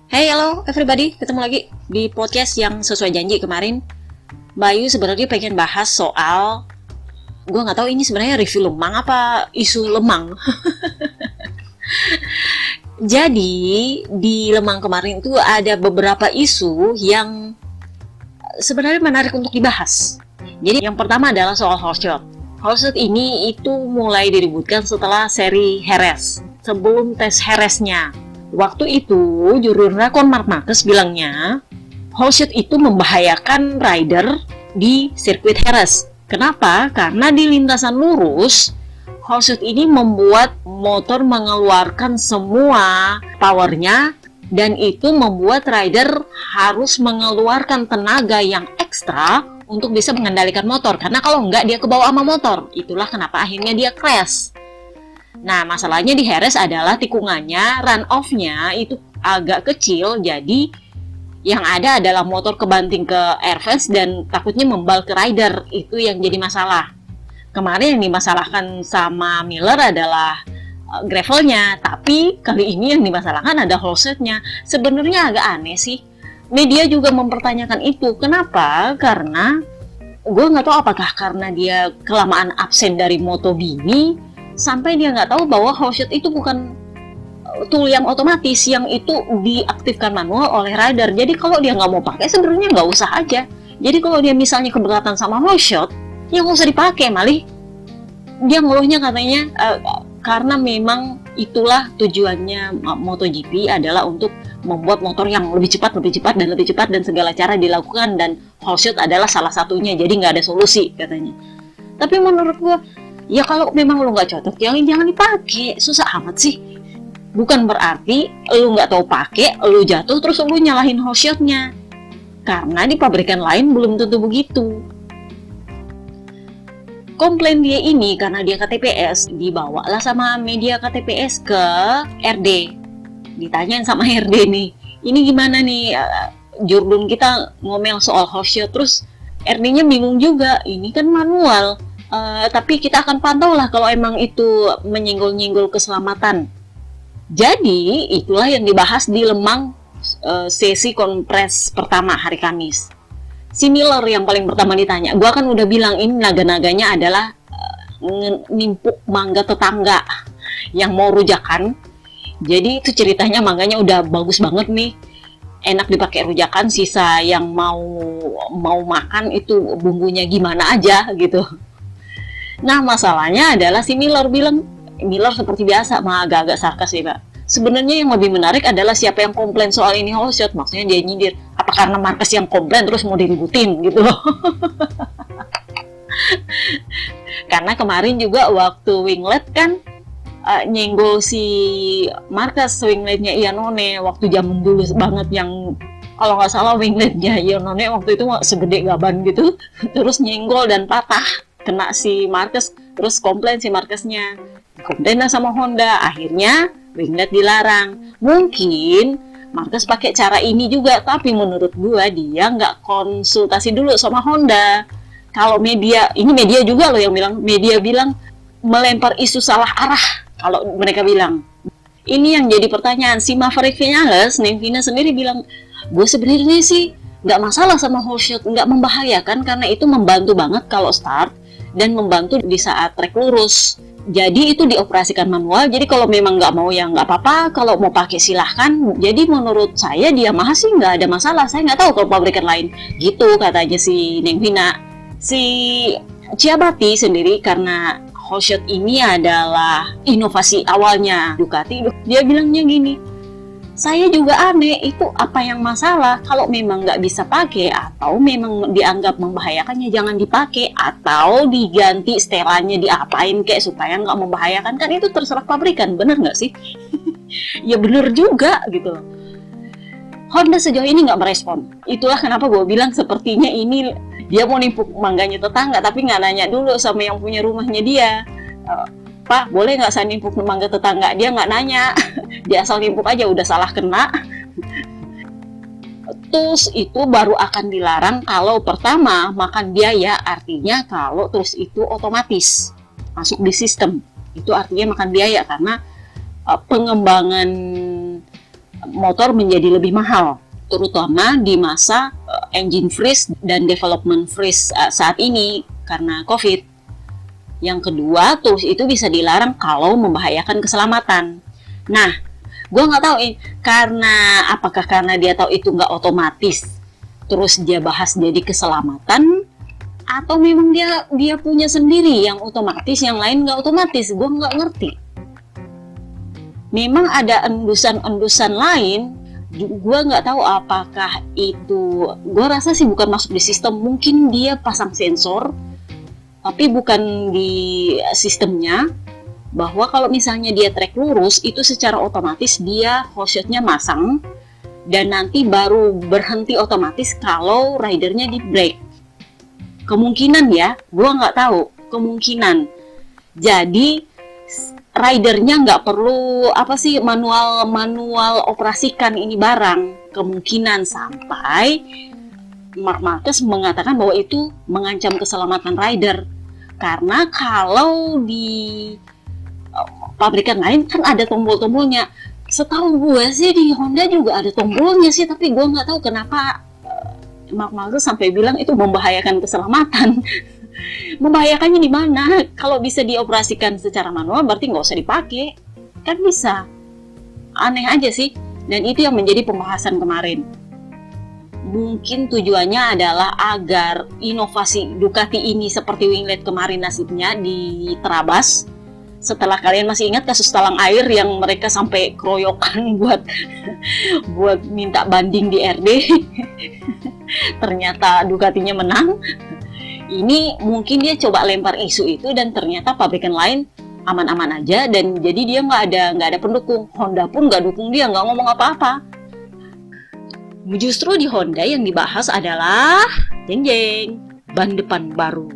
Hey, halo everybody, ketemu lagi di podcast yang sesuai janji kemarin. Bayu sebenarnya pengen bahas soal, gue nggak tahu ini sebenarnya review lemang apa isu lemang. Jadi di lemang kemarin itu ada beberapa isu yang sebenarnya menarik untuk dibahas. Jadi yang pertama adalah soal Horshot. Horshot ini itu mulai diributkan setelah seri Jerez, sebelum tes Jereznya. Waktu itu, juru rakon Marc Marquez bilangnya, Horshot itu membahayakan rider di sirkuit Jerez. Kenapa? Karena di lintasan lurus, Horshot ini membuat motor mengeluarkan semua powernya, dan itu membuat rider harus mengeluarkan tenaga yang ekstra untuk bisa mengendalikan motor. Karena kalau enggak, dia kebawa sama motor. Itulah kenapa akhirnya dia crash. Nah, masalahnya di Jerez adalah tikungannya, run-off-nya itu agak kecil, jadi yang ada adalah motor kebanting ke airfence dan takutnya membal ke rider. Itu yang jadi masalah. Kemarin yang dimasalahkan sama Miller adalah gravelnya, tapi kali ini yang dimasalahkan ada Horshotnya. Sebenarnya agak aneh sih. Media juga mempertanyakan itu. Kenapa? Karena gue nggak tahu apakah karena dia kelamaan absen dari MotoGP sampai dia nggak tahu bahwa Horshot itu bukan tool yang otomatis, yang itu diaktifkan manual oleh rider. Jadi kalau dia nggak mau pakai, sebenarnya nggak usah aja. Jadi kalau dia misalnya keberatan sama Horshot, ya nggak usah dipakai. Malih dia ngeluhnya katanya karena memang itulah tujuannya MotoGP adalah untuk membuat motor yang lebih cepat dan segala cara dilakukan, dan Horshot adalah salah satunya. Jadi nggak ada solusi katanya. Tapi menurut gua, ya kalau memang lu nggak cocok, jangan dipakai. Susah amat sih. Bukan berarti lu nggak tahu pakai, lu jatuh terus lu nyalahin Horshotnya. Karena di pabrikan lain belum tentu begitu. Komplain dia ini karena dia KTPS, dibawalah sama media KTPS ke RD. Ditanyain sama RD nih, ini gimana nih, jurdun kita ngomel soal Horshot, terus RD-nya bingung juga, ini kan manual. Tapi kita akan pantau lah kalau emang itu menyinggol-nyinggol keselamatan. Jadi itulah yang dibahas di Lemang sesi kompres pertama hari Kamis. Si Miller yang paling pertama ditanya. Gua kan udah bilang ini naga-naganya adalah nimpuk mangga tetangga yang mau rujakan. Jadi itu ceritanya mangganya udah bagus banget nih, enak dipakai rujakan. Sisa yang mau makan itu bumbunya gimana aja gitu. Nah, masalahnya adalah si Miller bilang, Miller seperti biasa mah agak-agak sarkas sih, Pak. Sebenarnya yang lebih menarik adalah siapa yang komplain soal ini Horshot. Maksudnya dia nyindir, apa karena Marquez yang komplain terus mau diributin gitu loh. Karena kemarin juga waktu winglet kan nyenggol si Marquez, wingletnya Iannone waktu zaman dulu banget, yang kalau nggak salah wingletnya Iannone waktu itu segede gaban gitu, terus nyenggol dan patah. Kena si Marquez, terus komplain si Marqueznya, komplain sama Honda, akhirnya winglet dilarang. Mungkin Marquez pakai cara ini juga, tapi menurut gua dia nggak konsultasi dulu sama Honda. Kalau media, ini media juga loh yang bilang, media bilang melempar isu salah arah. Kalau mereka bilang, ini yang jadi pertanyaan. Si Maverick Vinales, Nevina sendiri bilang, gue sebenarnya sih nggak masalah sama Horshot, nggak membahayakan karena itu membantu banget kalau start dan membantu di saat trek lurus. Jadi itu dioperasikan manual. Jadi kalau memang nggak mau ya nggak apa-apa. Kalau mau pakai silahkan. Jadi menurut saya dia mah sih nggak ada masalah. Saya nggak tahu kalau pabrikan lain. Gitu katanya si Neng Vina. Si Ciabatti sendiri karena Horshot ini adalah inovasi awalnya Ducati. Dia bilangnya gini, saya juga aneh, itu apa yang masalah? Kalau memang nggak bisa pakai atau memang dianggap membahayakan, ya jangan dipakai, atau diganti setelannya, diapain kayak supaya nggak membahayakan. Kan itu terserah pabrikan, bener nggak sih? Ya bener juga gitu loh. Honda sejauh ini nggak merespon. Itulah kenapa gue bilang sepertinya ini dia mau nimpuk mangganya tetangga, tapi nggak nanya dulu sama yang punya rumahnya dia. Pak, boleh nggak saya nimpuk mangga tetangga? Dia nggak nanya, dia asal nimpuk aja udah salah kena. Terus itu baru akan dilarang kalau pertama makan biaya, artinya kalau terus itu otomatis masuk di sistem, itu artinya makan biaya karena pengembangan motor menjadi lebih mahal, terutama di masa engine freeze dan development freeze saat ini karena COVID. Yang kedua, tools itu bisa dilarang kalau membahayakan keselamatan. Nah, gue nggak tahu apakah karena dia tahu itu nggak otomatis, terus dia bahas jadi keselamatan, atau memang dia punya sendiri yang otomatis, yang lain nggak otomatis. Gue nggak ngerti. Memang ada endusan-endusan lain, gue nggak tahu apakah itu, gue rasa sih bukan masuk di sistem, mungkin dia pasang sensor tapi bukan di sistemnya, bahwa kalau misalnya dia trek lurus itu secara otomatis dia hotshotnya masang dan nanti baru berhenti otomatis kalau ridernya di brake. Kemungkinan ya, gue nggak tahu, kemungkinan jadi ridernya nggak perlu manual operasikan ini barang, kemungkinan, sampai Mark Marquez mengatakan bahwa itu mengancam keselamatan rider. Karena kalau di pabrikan lain kan ada tombol-tombolnya. Setahu gue sih di Honda juga ada tombolnya sih, tapi gue nggak tahu kenapa Mark Marquez sampai bilang itu membahayakan keselamatan. Membahayakannya di mana? Kalau bisa dioperasikan secara manual berarti nggak usah dipakai, kan bisa. Aneh aja sih. Dan itu yang menjadi pembahasan kemarin. Mungkin tujuannya adalah agar inovasi Ducati ini seperti winglet kemarin nasibnya diterabas. Setelah kalian masih ingat kasus talang air yang mereka sampai keroyokan buat minta banding di RD. Ternyata Ducatinya menang. Ini mungkin dia coba lempar isu itu dan ternyata pabrikan lain aman-aman aja, dan jadi dia nggak ada pendukung. Honda pun nggak dukung dia, nggak ngomong apa-apa. Justru di Honda yang dibahas adalah ban depan baru.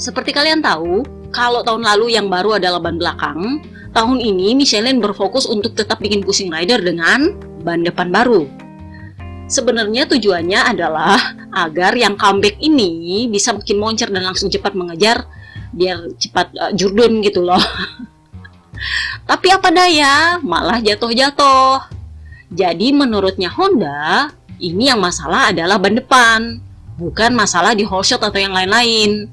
Seperti kalian tahu, kalau tahun lalu yang baru adalah ban belakang, tahun ini Michelin berfokus untuk tetap bikin pusing rider dengan ban depan baru. Sebenarnya tujuannya adalah agar yang comeback ini bisa makin moncer dan langsung cepat mengejar, biar cepat Jordan gitu loh. Tapi apa daya, malah jatuh-jatuh. Jadi menurutnya Honda, ini yang masalah adalah ban depan, bukan masalah di wholeshot atau yang lain-lain.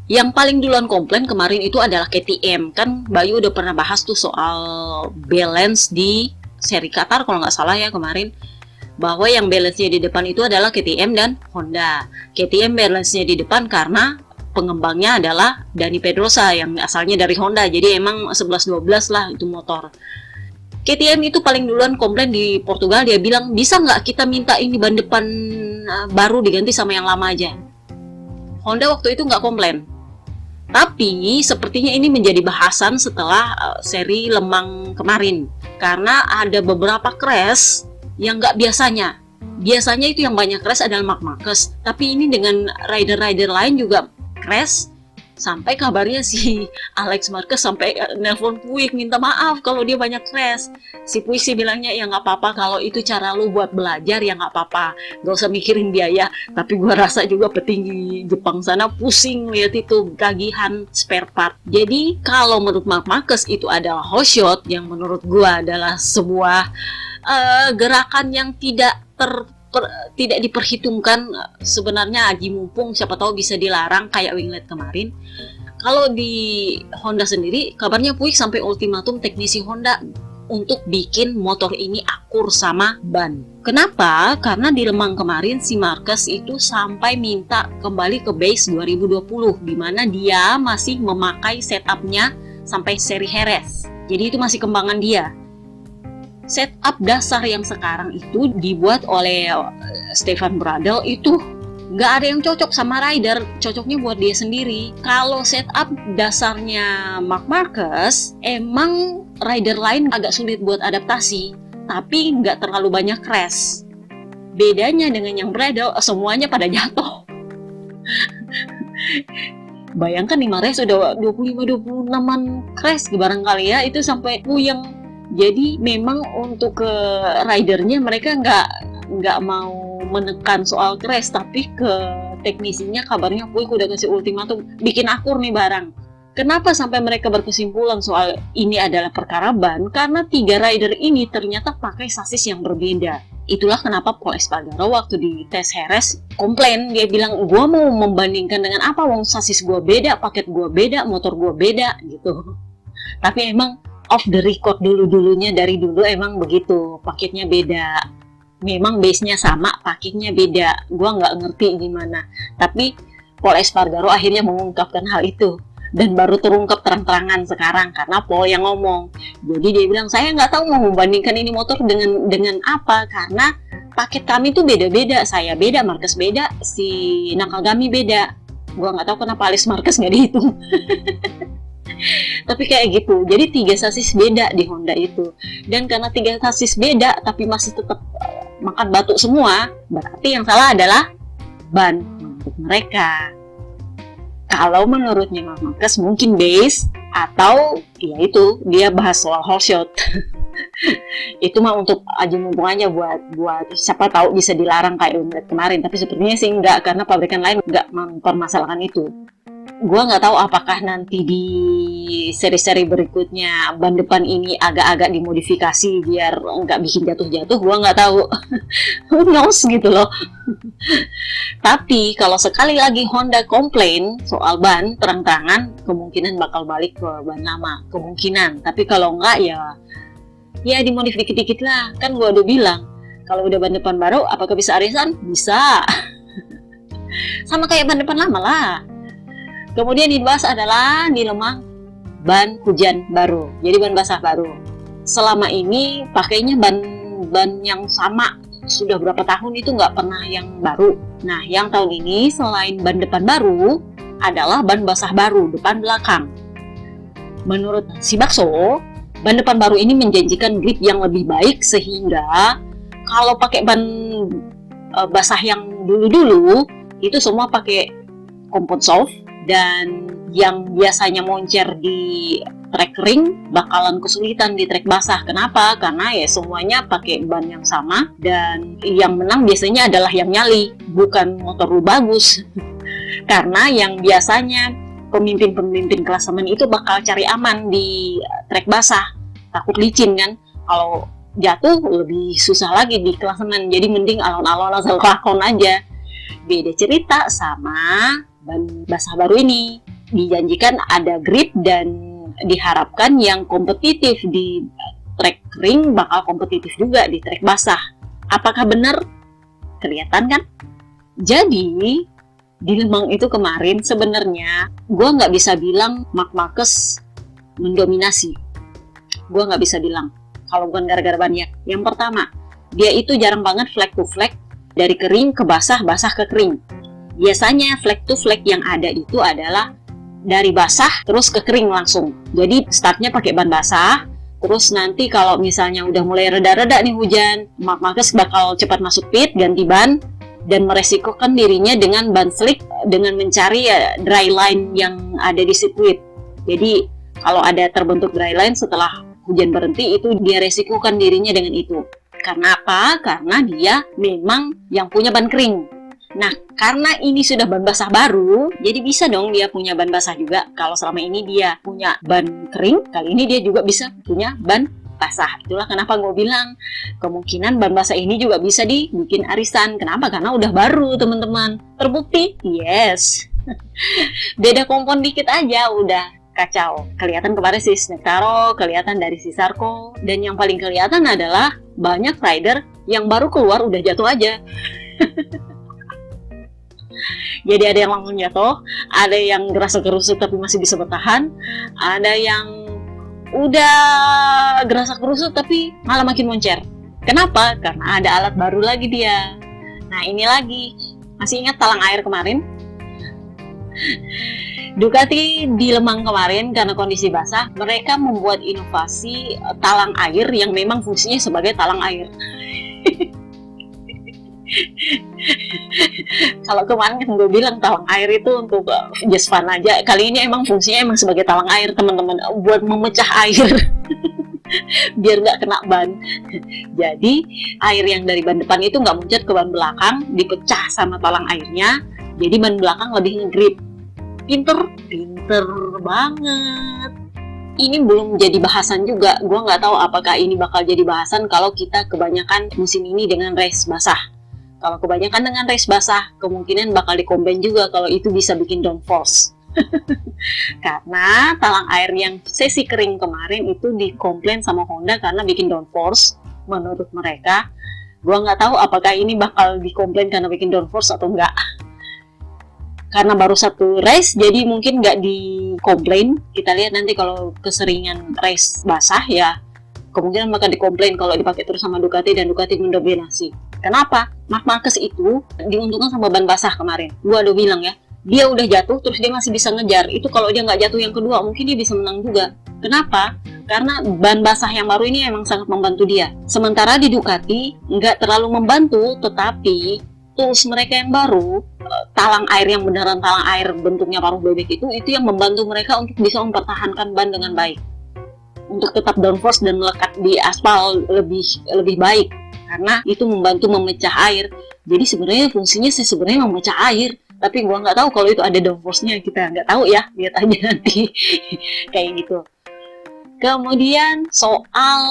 Yang paling duluan komplain kemarin itu adalah KTM. Kan Bayu udah pernah bahas tuh soal balance di seri Qatar kalau nggak salah ya kemarin, bahwa yang balance-nya di depan itu adalah KTM dan Honda. KTM balance-nya di depan karena pengembangnya adalah Dani Pedrosa yang asalnya dari Honda, jadi emang 11-12 lah itu motor. KTM itu paling duluan komplain di Portugal, dia bilang bisa nggak kita minta ini ban depan baru diganti sama yang lama aja. Honda waktu itu nggak komplain. Tapi sepertinya ini menjadi bahasan setelah seri Lemang kemarin, karena ada beberapa crash yang nggak biasanya. Biasanya itu yang banyak crash adalah Marc Marquez, tapi ini dengan rider-rider lain juga crash, sampai kabarnya si Alex Marquez sampai nelpon Puig minta maaf kalau dia banyak crash. Si Puig sih bilangnya ya nggak apa-apa, kalau itu cara lu buat belajar ya nggak apa-apa, nggak usah mikirin biaya. Tapi gua rasa juga petinggi Jepang sana pusing lihat itu gagihan spare part. Jadi kalau menurut Marc Marquez itu adalah hotshot, yang menurut gua adalah sebuah gerakan yang tidak diperhitungkan. Sebenarnya aji mumpung, siapa tahu bisa dilarang kayak winglet kemarin. Kalau di Honda sendiri kabarnya Puig sampai ultimatum teknisi Honda untuk bikin motor ini akur sama ban. Kenapa? Karena di Lemang kemarin si Marquez itu sampai minta kembali ke base 2020, di mana dia masih memakai setupnya sampai seri Jerez. Jadi itu masih kembangan dia. Setup dasar yang sekarang itu dibuat oleh Stefan Bradl itu nggak ada yang cocok sama rider, cocoknya buat dia sendiri. Kalau setup dasarnya Marc Marquez, emang rider lain agak sulit buat adaptasi, tapi nggak terlalu banyak crash. Bedanya dengan yang Bradl, semuanya pada jatuh. Bayangkan nih Mares sudah 25-26an crash barangkali ya, itu sampai puyeng. Jadi memang untuk ke ridernya mereka nggak mau menekan soal crash, tapi ke teknisinya kabarnya Puig udah kasih ultimatum bikin akur nih barang, Kenapa sampai mereka berkesimpulan soal ini adalah perkara ban? Karena 3 rider ini ternyata pakai sasis yang berbeda. Itulah kenapa Paul Espargaro waktu di tes Jerez komplain, dia bilang, gua mau membandingkan dengan apa, wong sasis gua beda, paket gua beda, motor gua beda gitu. Tapi emang off the record dulu-dulunya, dari dulu emang begitu, paketnya beda. Memang base-nya sama, paketnya beda. Gua nggak ngerti gimana. Tapi Paul Espargaro akhirnya mengungkapkan hal itu. Dan baru terungkap terang-terangan sekarang karena Paul yang ngomong. Jadi dia bilang, saya nggak tahu mau membandingkan ini motor dengan apa, karena paket kami tuh beda-beda. Saya beda, Marquez beda, si Nakagami beda. Gua nggak tahu kenapa Alex Marquez nggak dihitung. Tapi kayak gitu. Jadi 3 sasis beda di Honda itu. Dan karena 3 sasis beda tapi masih tetap makan batu semua, berarti yang salah adalah ban untuk mereka. Kalau menurutnya Marquez mungkin base, atau ya itu dia bahas soal whole shot. Itu mah untuk aja mumpung aja buat siapa tahu bisa dilarang kayak kemarin, tapi sepertinya sih enggak, karena pabrikan lain enggak mempermasalahkan itu. Gua nggak tahu apakah nanti di seri-seri berikutnya ban depan ini agak-agak dimodifikasi biar nggak bikin jatuh-jatuh. Gua nggak tahu. Who knows gitu loh. Tapi kalau sekali lagi Honda komplain soal ban terang-terangan, kemungkinan bakal balik ke ban lama, kemungkinan. Tapi kalau nggak ya dimodifikasi dikit lah. Kan gua udah bilang, kalau udah ban depan baru apakah bisa arisan? Bisa. Sama kayak ban depan lama lah. Kemudian dibahas adalah di Lemang ban hujan baru, jadi ban basah baru. Selama ini pakainya ban yang sama, sudah berapa tahun itu nggak pernah yang baru. Nah, yang tahun ini selain ban depan baru adalah ban basah baru, depan belakang. Menurut si Bakso, ban depan baru ini menjanjikan grip yang lebih baik, sehingga kalau pakai ban basah yang dulu-dulu itu semua pakai compound soft. Dan yang biasanya moncer di trek ring bakalan kesulitan di trek basah. Kenapa? Karena ya semuanya pakai ban yang sama, dan yang menang biasanya adalah yang nyali, bukan motor lu bagus. Karena yang biasanya pemimpin-pemimpin klasemen itu bakal cari aman di trek basah, takut licin kan. Kalau jatuh lebih susah lagi di klasemen, jadi mending alon-alon asal lakon aja. Beda cerita sama ban basah baru ini, dijanjikan ada grip dan diharapkan yang kompetitif di trek ring bakal kompetitif juga di trek basah. Apakah benar? Kelihatan kan? Jadi di Lemang itu kemarin sebenarnya gue nggak bisa bilang Marc Marquez mendominasi. Gue nggak bisa bilang kalau bukan gara-gara banyak. Yang pertama, dia itu jarang banget flag to flag dari kering ke basah, basah ke kering. Biasanya flag to flag yang ada itu adalah dari basah terus ke kering langsung. Jadi startnya pakai ban basah, terus nanti kalau misalnya udah mulai reda-reda nih hujan, Marc Marquez bakal cepat masuk pit, ganti ban, dan meresikokan dirinya dengan ban slick dengan mencari dry line yang ada di sirkuit. Jadi kalau ada terbentuk dry line setelah hujan berhenti, itu dia resikokan dirinya dengan itu. Karena apa? Karena dia memang yang punya ban kering. Nah, karena ini sudah ban basah baru, jadi bisa dong dia punya ban basah juga. Kalau selama ini dia punya ban kering, kali ini dia juga bisa punya ban basah. Itulah kenapa gue bilang kemungkinan ban basah ini juga bisa dibikin arisan. Kenapa? Karena udah baru, teman-teman. Terbukti? Yes. Beda kompon dikit aja udah kacau. Kelihatan kemarin si Snektaro, kelihatan dari si Sarko, dan yang paling kelihatan adalah banyak rider yang baru keluar udah jatuh aja. Jadi ada yang langsung jatuh, ada yang gerasa kerusut tapi masih bisa bertahan, ada yang udah gerasa kerusut tapi malah makin moncer. Kenapa? Karena ada alat baru lagi dia. Nah ini lagi, masih ingat talang air kemarin? Ducati di Lemang kemarin karena kondisi basah, mereka membuat inovasi talang air yang memang fungsinya sebagai talang air. Kalau kemarin kan gue bilang talang air itu untuk just fun aja, kali ini emang fungsinya emang sebagai talang air, teman-teman, buat memecah air biar nggak kena ban. Jadi air yang dari ban depan itu nggak muncrat ke ban belakang, dipecah sama talang airnya, jadi ban belakang lebih ngegrip. Pinter banget. Ini belum jadi bahasan juga. Gua nggak tahu apakah ini bakal jadi bahasan kalau kita kebanyakan musim ini dengan rice basah. Kalau kebanyakan dengan rice basah, kemungkinan bakal dikomplain juga kalau itu bisa bikin downforce. Karena talang air yang sesi kering kemarin itu dikomplain sama Honda karena bikin downforce. Menurut mereka, gua nggak tahu apakah ini bakal dikomplain karena bikin downforce atau enggak. Karena baru satu race, jadi mungkin nggak dikomplain. Kita lihat nanti kalau keseringan race basah ya, kemungkinan bakal dikomplain kalau dipakai terus sama Ducati dan Ducati mendominasi. Kenapa? Marc Marquez itu diuntungkan sama ban basah kemarin. Gua udah bilang ya, dia udah jatuh terus dia masih bisa ngejar. Itu kalau dia nggak jatuh yang kedua, mungkin dia bisa menang juga. Kenapa? Karena ban basah yang baru ini emang sangat membantu dia. Sementara di Ducati nggak terlalu membantu, tetapi tools mereka yang baru, talang air yang beneran talang air bentuknya paruh bebek itu yang membantu mereka untuk bisa mempertahankan ban dengan baik, untuk tetap downforce dan melekat di aspal lebih baik, karena itu membantu memecah air. Jadi sebenarnya fungsinya sih sebenarnya memecah air, tapi gua nggak tahu kalau itu ada downforce-nya, kita nggak tahu ya, lihat aja nanti. Kayak gitu. Kemudian soal,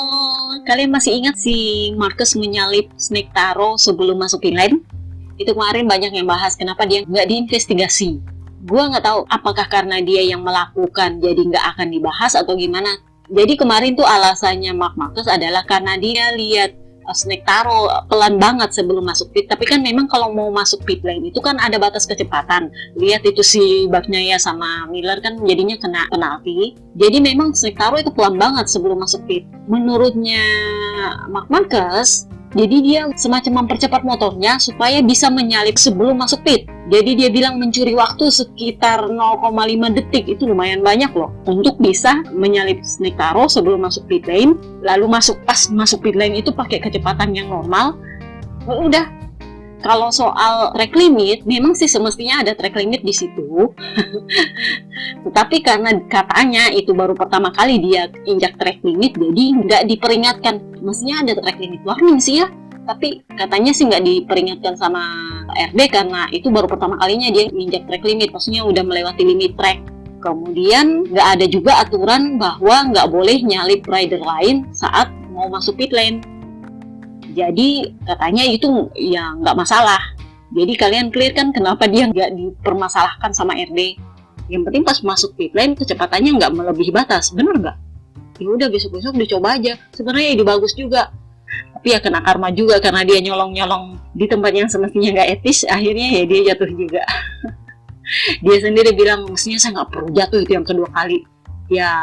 kalian masih ingat si Marquez menyalip Snake Taro sebelum masuk pit lane? Itu kemarin banyak yang bahas kenapa dia nggak diinvestigasi. Gua nggak tahu apakah karena dia yang melakukan jadi nggak akan dibahas atau gimana. Jadi kemarin tuh alasannya Marc Marquez adalah karena dia lihat Snake Taro pelan banget sebelum masuk pit. Tapi kan memang kalau mau masuk pit lane itu kan ada batas kecepatan. Lihat itu si Bagnaia sama Miller kan jadinya kena penalti. Jadi memang Snake Taro itu pelan banget sebelum masuk pit. Menurutnya Marc Marquez, jadi dia semacam mempercepat motornya supaya bisa menyalip sebelum masuk pit. Jadi dia bilang mencuri waktu sekitar 0,5 detik, itu lumayan banyak loh, untuk bisa menyalip Snake Taro sebelum masuk pit lane. Lalu pas masuk pit lane itu pakai kecepatan yang normal. Udah. Kalau soal track limit, memang sih semestinya ada track limit di situ. Tetapi karena katanya itu baru pertama kali dia injak track limit, jadi nggak diperingatkan. Mestinya ada track limit warning sih ya. Tapi katanya sih nggak diperingatkan sama RD karena itu baru pertama kalinya dia injak track limit. Maksudnya udah melewati limit track. Kemudian nggak ada juga aturan bahwa nggak boleh nyalip rider lain saat mau masuk pit lane. Jadi katanya itu ya nggak masalah. Jadi kalian clear kan kenapa dia nggak dipermasalahkan sama RD. Yang penting pas masuk pit lane kecepatannya nggak melebihi batas, bener nggak? Ya udah besok-besok dicoba aja. Sebenarnya ide bagus juga. Tapi ya kena karma juga karena dia nyolong-nyolong di tempat yang semestinya nggak etis. Akhirnya ya dia jatuh juga. Dia sendiri bilang mestinya saya nggak perlu jatuh itu yang kedua kali. Ya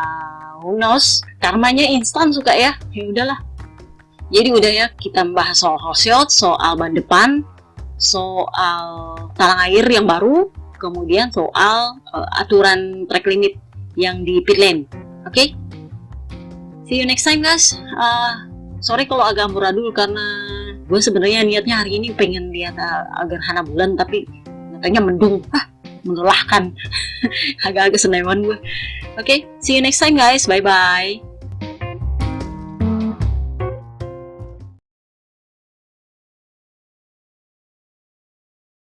who knows? Karmanya instan suka ya. Ya udahlah. Jadi udah ya, kita bahas soal hotshot, soal ban depan, soal talang air yang baru, kemudian soal aturan track limit yang di pit lane. Oke? See you next time guys. Sorry kalau agak amburadul karena gue sebenarnya niatnya hari ini pengen lihat gerhana bulan, tapi katanya mendung. Melelahkan. Agak-agak senewan gue. Oke, see you next time guys. Bye-bye.